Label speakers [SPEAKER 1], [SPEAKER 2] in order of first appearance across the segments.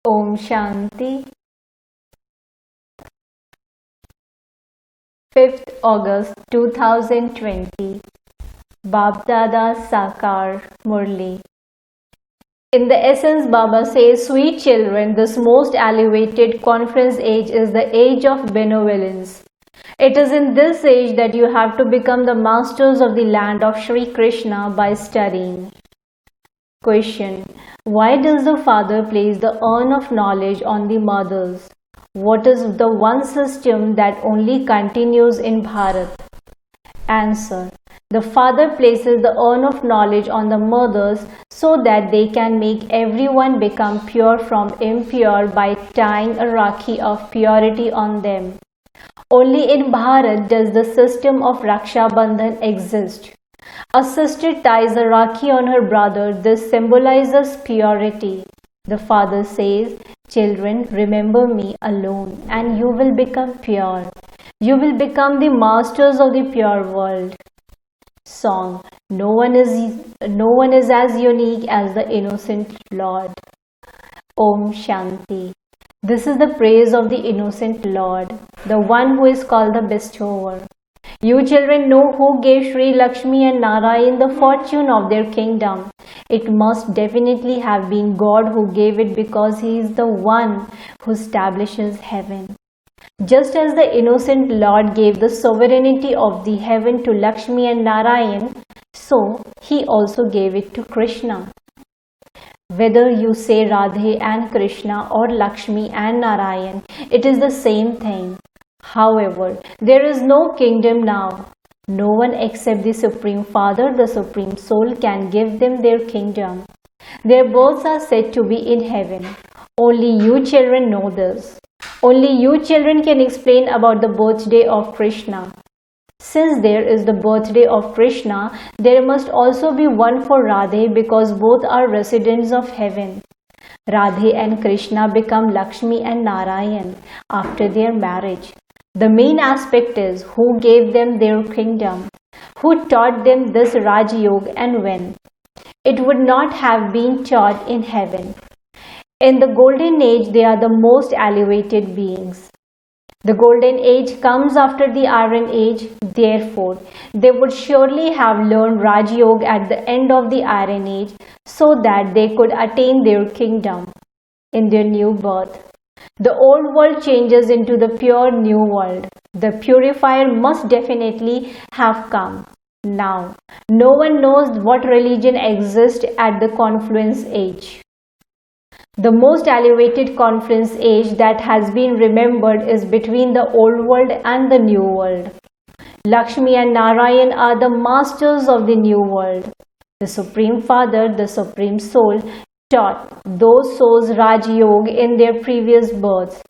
[SPEAKER 1] Om Shanti. 5th August 2020. Babdada Sakar Murli. In the essence, Baba says, sweet children, this most elevated conference age is the age of benevolence. It is in this age that you have to become the masters of the land of Sri Krishna by studying. Question. Why does the father place the urn of knowledge on the mothers? What is the one system that only continues in Bharat? Answer. The father places the urn of knowledge on the mothers so that they can make everyone become pure from impure by tying a rakhi of purity on them. Only in Bharat does the system of Raksha Bandhan exist. A sister ties a rakhi on her brother. This symbolizes purity. The father says, children, remember me alone and you will become pure. You will become the masters of the pure world. Song. No one is as unique as the innocent Lord. Om Shanti. This is the praise of the innocent Lord, the one who is called the bestower. You children know who gave Sri Lakshmi and Narayan the fortune of their kingdom. It must definitely have been God who gave it because He is the one who establishes heaven. Just as the innocent Lord gave the sovereignty of the heaven to Lakshmi and Narayan, so He also gave it to Krishna. Whether you say Radhe and Krishna or Lakshmi and Narayan, it is the same thing. However, there is no kingdom now. No one except the Supreme Father, the Supreme Soul, can give them their kingdom. Their births are said to be in heaven. Only you children know this. Only you children can explain about the birthday of Krishna. Since there is the birthday of Krishna, there must also be one for Radhe because both are residents of heaven. Radhe and Krishna become Lakshmi and Narayan after their marriage. The main aspect is who gave them their kingdom, who taught them this Raj Yoga and when. It would not have been taught in heaven. In the golden age, they are the most elevated beings. The golden age comes after the iron age, therefore, they would surely have learned Raj Yoga at the end of the iron age so that they could attain their kingdom in their new birth. The old world changes into the pure new world. The purifier must definitely have come. Now, no one knows what religion exists at the confluence age. The most elevated confluence age that has been remembered is between the old world and the new world. Lakshmi and Narayan are the masters of the new world. The Supreme Father, the Supreme Soul, taught those souls Raj Yoga in their previous births.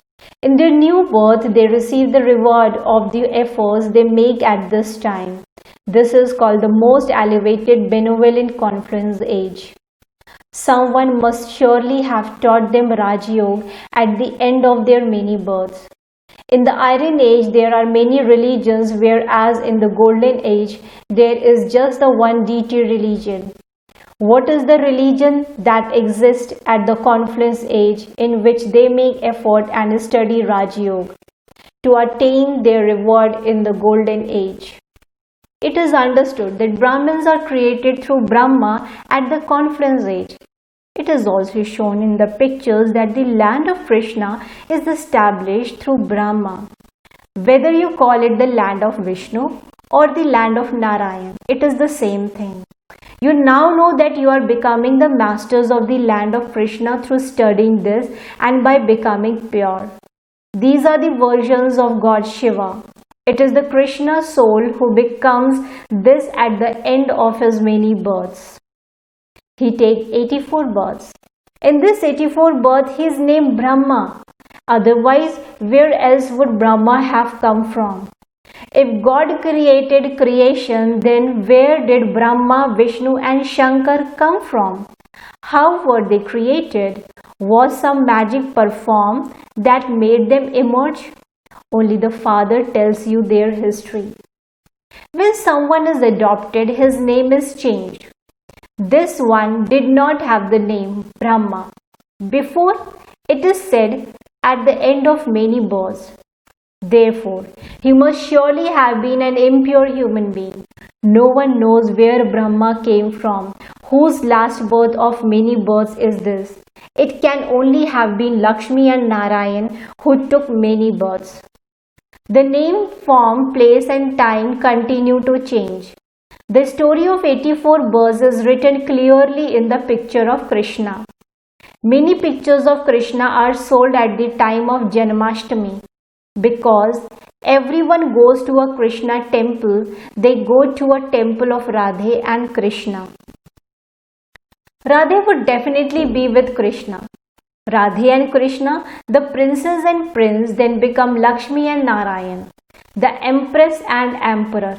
[SPEAKER 1] In their new birth, they receive the reward of the efforts they make at this time. This is called the most elevated benevolent confluence age. Someone must surely have taught them Raj Yoga at the end of their many births. In the Iron Age, there are many religions, whereas in the Golden Age, there is just the one deity religion. What is the religion that exists at the confluence age in which they make effort and study Raj Yoga to attain their reward in the Golden Age? It is understood that Brahmins are created through Brahma at the confluence age. It is also shown in the pictures that the land of Krishna is established through Brahma. Whether you call it the land of Vishnu or the land of Narayan, it is the same thing. You now know that you are becoming the masters of the land of Krishna through studying this and by becoming pure. These are the versions of God Shiva. It is the Krishna soul who becomes this at the end of his many births. He takes 84 births. In this 84 birth, he is named Brahma. Otherwise, where else would Brahma have come from? If God created creation, then where did Brahma, Vishnu and Shankar come from? How were they created? Was some magic performed that made them emerge? Only the Father tells you their history. When someone is adopted, his name is changed. This one did not have the name Brahma. Before, It is said at the end of many births. Therefore, he must surely have been an impure human being. No one knows where Brahma came from. Whose last birth of many births is this? It can only have been Lakshmi and Narayan who took many births. The name, form, place and time continue to change. The story of 84 births is written clearly in the picture of Krishna. Many pictures of Krishna are sold at the time of Janmashtami. Because everyone goes to a Krishna temple, they go to a temple of Radhe and Krishna. Radhe would definitely be with Krishna. Radhe and Krishna, the princess and prince, then become Lakshmi and Narayan, the empress and emperor.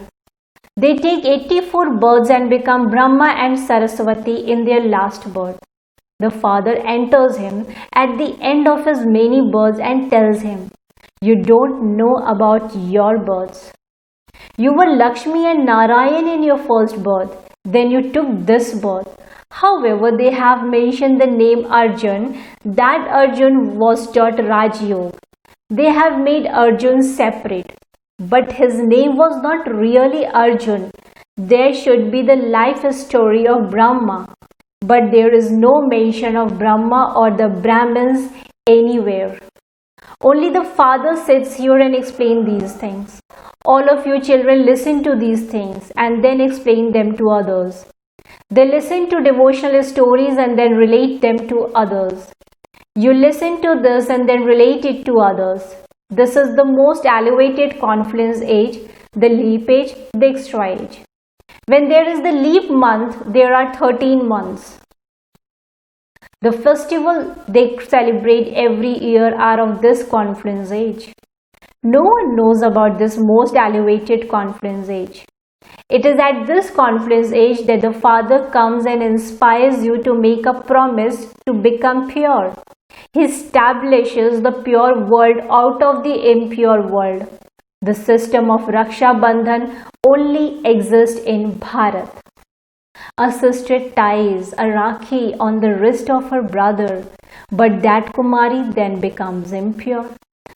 [SPEAKER 1] They take 84 births and become Brahma and Saraswati in their last birth. The father enters him at the end of his many births and tells him, "You don't know about your births. You were Lakshmi and Narayan in your first birth, then you took this birth." However, they have mentioned the name Arjun. That Arjun was taught Raj Yoga. They have made Arjun separate. But his name was not really Arjun. There should be the life story of Brahma. But there is no mention of Brahma or the Brahmins anywhere. Only the father sits here and explains these things. All of you children listen to these things and then explain them to others. They listen to devotional stories and then relate them to others. You listen to this and then relate it to others. This is the most elevated confluence age, the leap age, the extra age. When there is the leap month, there are 13 months. The festival they celebrate every year are of this confluence age. No one knows about this most elevated confluence age. It is at this confluence age that the Father comes and inspires you to make a promise to become pure. He establishes the pure world out of the impure world. The system of Raksha Bandhan only exists in Bharat. A sister ties a Rakhi on the wrist of her brother, but that Kumari then becomes impure.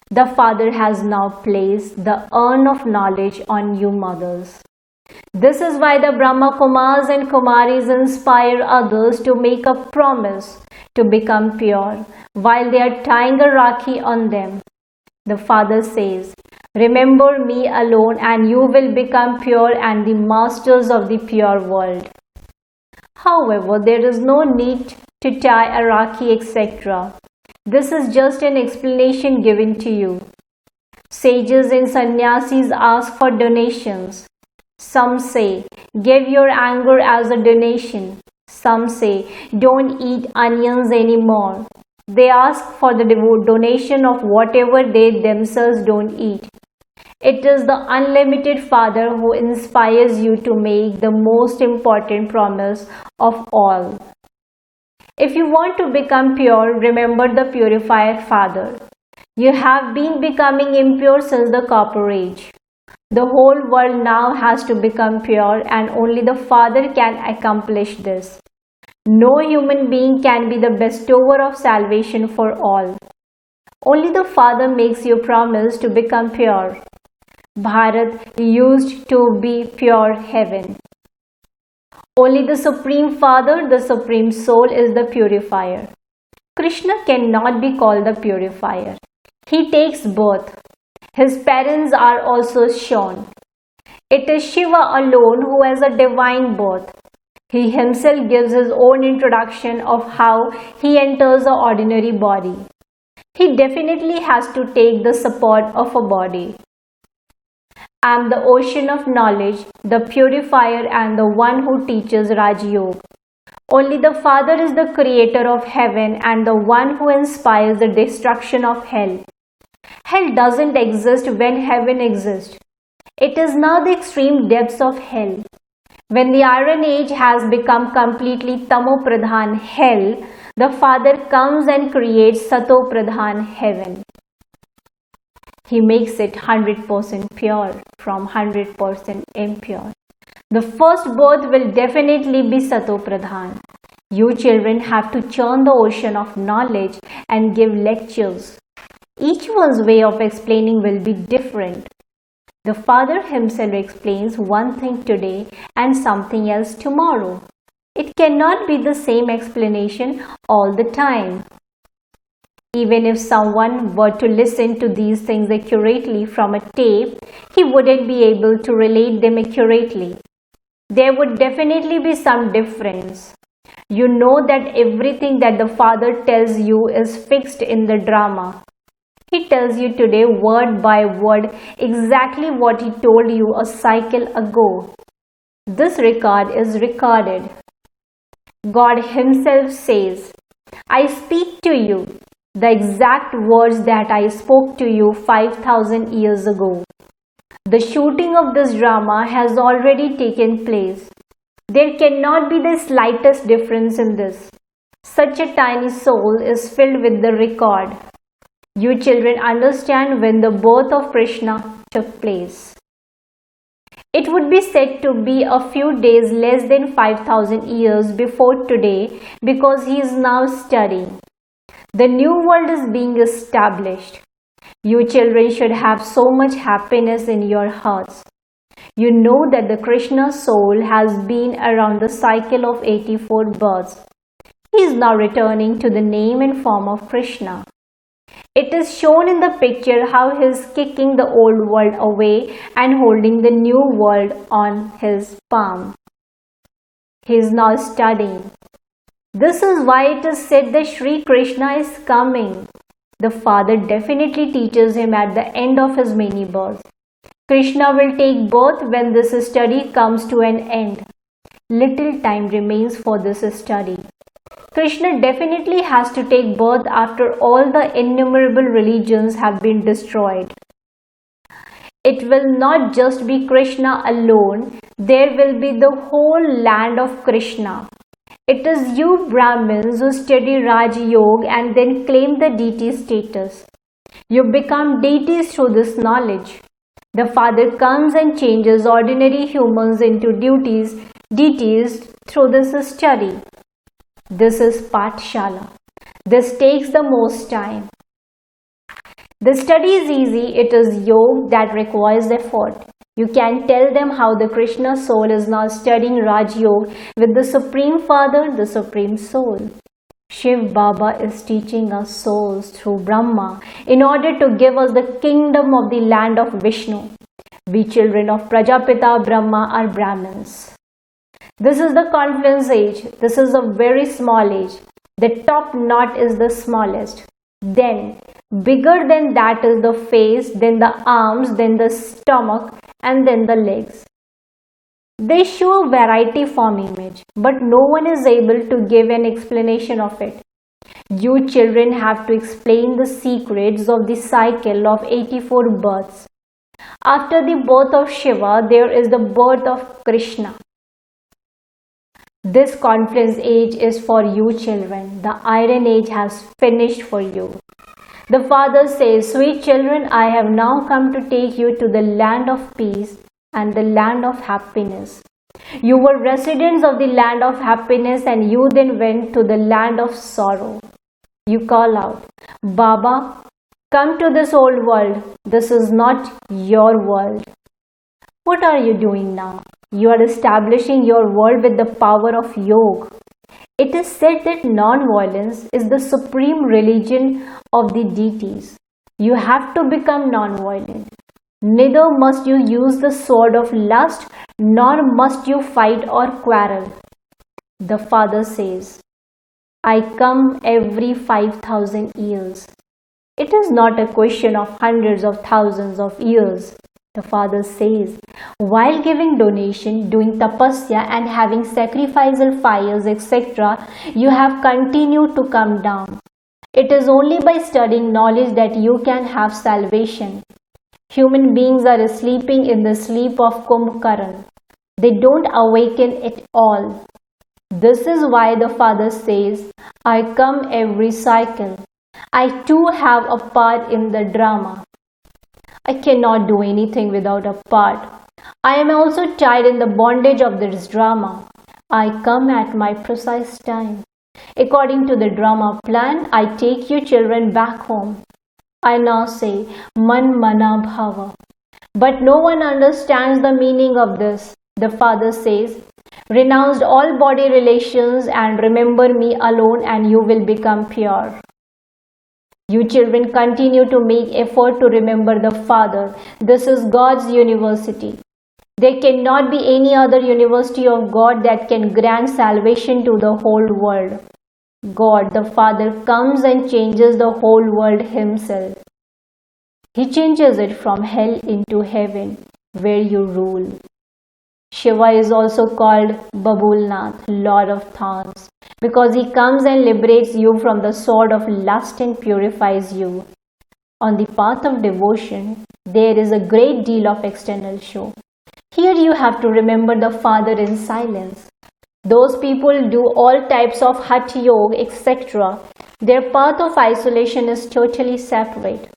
[SPEAKER 1] The Father has now placed the urn of knowledge on you mothers. This is why the Brahma Kumars and Kumaris inspire others to make a promise to become pure while they are tying a Rakhi on them. The Father says, "Remember me alone and you will become pure and the masters of the pure world." However, there is no need to tie a Rakhi, etc. This is just an explanation given to you. Sages and sannyasis ask for donations. Some say, "Give your anger as a donation." Some say, "Don't eat onions anymore." They ask for the donation of whatever they themselves don't eat. It is the unlimited Father who inspires you to make the most important promise of all. If you want to become pure, remember the purifier Father. You have been becoming impure since the Copper Age. The whole world now has to become pure and only the Father can accomplish this. No human being can be the bestower of salvation for all. Only the Father makes you promise to become pure. Bharat used to be pure heaven. Only the Supreme Father, the Supreme Soul, is the purifier. Krishna cannot be called the purifier. He takes birth. His parents are also shown. It is Shiva alone who has a divine birth. He himself gives his own introduction of how he enters an ordinary body. He definitely has to take the support of a body. I am the ocean of knowledge, the purifier and the one who teaches Raj Yoga. Only the Father is the creator of heaven and the one who inspires the destruction of hell. Hell doesn't exist when heaven exists. It is now the extreme depths of hell. When the Iron Age has become completely Tamo-pradhan hell, the Father comes and creates Sato-pradhan heaven. He makes it 100% pure from 100% impure. The first birth will definitely be Sato Pradhan. You children have to churn the ocean of knowledge and give lectures. Each one's way of explaining will be different. The Father himself explains one thing today and something else tomorrow. It cannot be the same explanation all the time. Even if someone were to listen to these things accurately from a tape, he wouldn't be able to relate them accurately. There would definitely be some difference. You know that everything that the Father tells you is fixed in the drama. He tells you today word by word exactly what he told you a cycle ago. This record is recorded. God himself says, I speak to you the exact words that I spoke to you 5,000 years ago. The shooting of this drama has already taken place. There cannot be the slightest difference in this. Such a tiny soul is filled with the record. You children understand when the birth of Krishna took place. It would be said to be a few days less than 5,000 years before today because he is now studying. The new world is being established. You children should have so much happiness in your hearts. You know that the Krishna soul has been around the cycle of 84 births. He is now returning to the name and form of Krishna. It is shown in the picture how he is kicking the old world away and holding the new world on his palm. He is now studying. This is why it is said that Sri Krishna is coming. The Father definitely teaches him at the end of his many births. Krishna will take birth when this study comes to an end. Little time remains for this study. Krishna definitely has to take birth after all the innumerable religions have been destroyed. It will not just be Krishna alone, there will be the whole land of Krishna. It is you Brahmins who study Raj Yoga and then claim the deity status. You become deities through this knowledge. The Father comes and changes ordinary humans into deities through this study. This is Pathshala. This takes the most time. The study is easy. It is yoga that requires effort. You can tell them how the Krishna soul is now studying Raj Yoga with the Supreme Father, the Supreme Soul. Shiv Baba is teaching us souls through Brahma in order to give us the kingdom of the land of Vishnu. We children of Prajapita Brahma are Brahmins. This is the confluence age. This is a very small age. The top knot is the smallest. Then, bigger than that is the face, then the arms, then the stomach, and then the legs. They show a variety form image, but no one is able to give an explanation of it. You children have to explain the secrets of the cycle of 84 births. After the birth of Shiva, there is the birth of Krishna. This confluence age is for you children. The iron age has finished for you. The Father says, sweet children, I have now come to take you to the land of peace and the land of happiness. You were residents of the land of happiness and you then went to the land of sorrow. You call out, Baba, come to this old world. This is not your world. What are you doing now? You are establishing your world with the power of yoga. It is said that non-violence is the supreme religion of the deities. You have to become non-violent. Neither must you use the sword of lust, nor must you fight or quarrel. The Father says, I come every 5,000 years. It is not a question of hundreds of thousands of years. The Father says, while giving donation, doing tapasya and having sacrificial fires, etc., you have continued to come down. It is only by studying knowledge that you can have salvation. Human beings are sleeping in the sleep of Kumbhakaran. They don't awaken at all. This is why the Father says, I come every cycle. I too have a part in the drama. I cannot do anything without a part. I am also tied in the bondage of this drama. I come at my precise time. According to the drama plan, I take you children back home. I now say, Man Mana Bhava. But no one understands the meaning of this. The father says, renounce all body relations and remember me alone and you will become pure. You children continue to make effort to remember the Father. This is God's university. There cannot be any other university of God that can grant salvation to the whole world. God, the Father, comes and changes the whole world Himself. He changes it from hell into heaven, where you rule. Shiva is also called Babulnath, Lord of Thorns, because he comes and liberates you from the sword of lust and purifies you. On the path of devotion, there is a great deal of external show. Here you have to remember the Father in silence. Those people do all types of Hatha Yoga, etc. Their path of isolation is totally separate.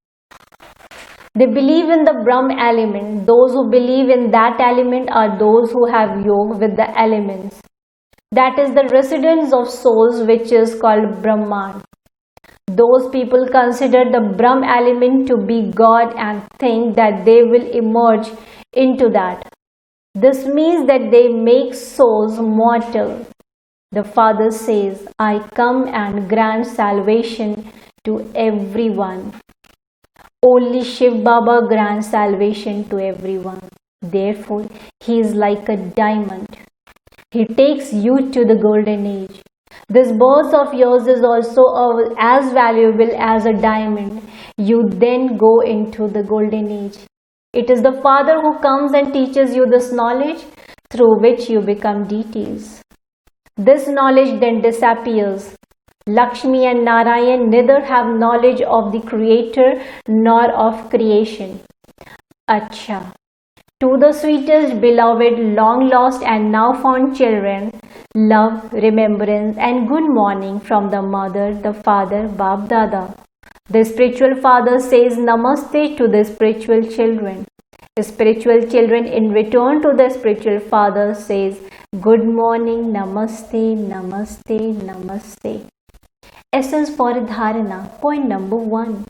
[SPEAKER 1] They believe in the Brahm element. Those who believe in that element are those who have yoga with the elements. That is the residence of souls, which is called Brahman. Those people consider the Brahm element to be God and think that they will emerge into that. This means that they make souls mortal. The Father says, I come and grant salvation to everyone. Only Shiv Baba grants salvation to everyone. Therefore, he is like a diamond. He takes you to the golden age. This birth of yours is also as valuable as a diamond. You then go into the golden age. It is the Father who comes and teaches you this knowledge through which you become deities. This knowledge then disappears. Lakshmi and Narayan neither have knowledge of the Creator nor of creation. Acha. To the sweetest, beloved, long lost and now found children, love, remembrance and good morning from the mother, the father, Bab Dada. The spiritual father says Namaste to the spiritual children. The spiritual children in return to the spiritual father says good morning, Namaste, Namaste, Namaste. Essence for Dharana. Point number 1.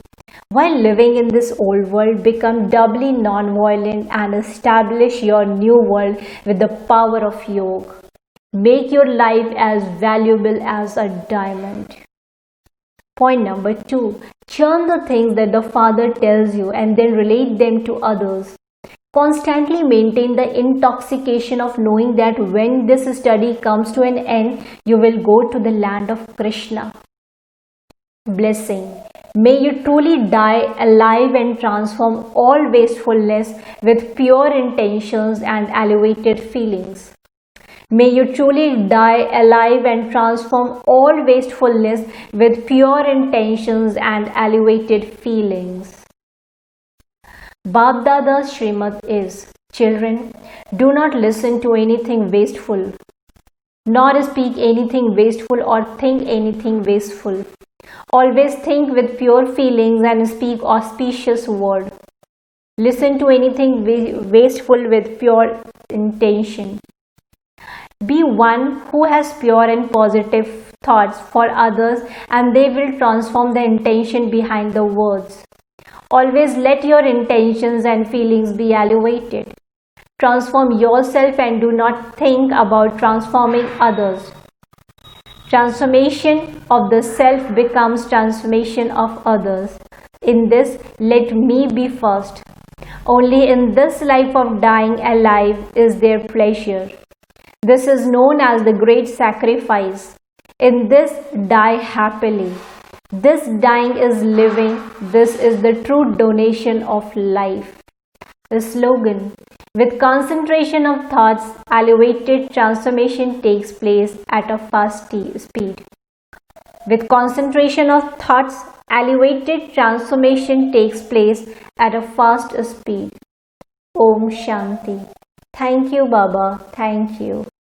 [SPEAKER 1] While living in this old world, become doubly non-violent and establish your new world with the power of yoga. Make your life as valuable as a diamond. Point number 2. Churn the things that the Father tells you and then relate them to others. Constantly maintain the intoxication of knowing that when this study comes to an end, you will go to the land of Krishna. Blessing. May you truly die alive and transform all wastefulness with pure intentions and elevated feelings. May you truly die alive and transform all wastefulness with pure intentions and elevated feelings. Bab Dada's Srimad is, children, do not listen to anything wasteful, nor speak anything wasteful or think anything wasteful. Always think with pure feelings and speak auspicious word. Listen to anything wasteful with pure intention. Be one who has pure and positive thoughts for others and they will transform the intention behind the words. Always let your intentions and feelings be elevated. Transform yourself and do not think about transforming others. Transformation of the self becomes transformation of others. In this, let me be first. Only in this life of dying alive is there pleasure. This is known as the great sacrifice. In this, die happily. This dying is living. This is the true donation of life. The slogan: with concentration of thoughts, elevated transformation takes place at a fast speed. With concentration of thoughts, elevated transformation takes place at a fast speed. Om Shanti. Thank you, Baba. Thank you.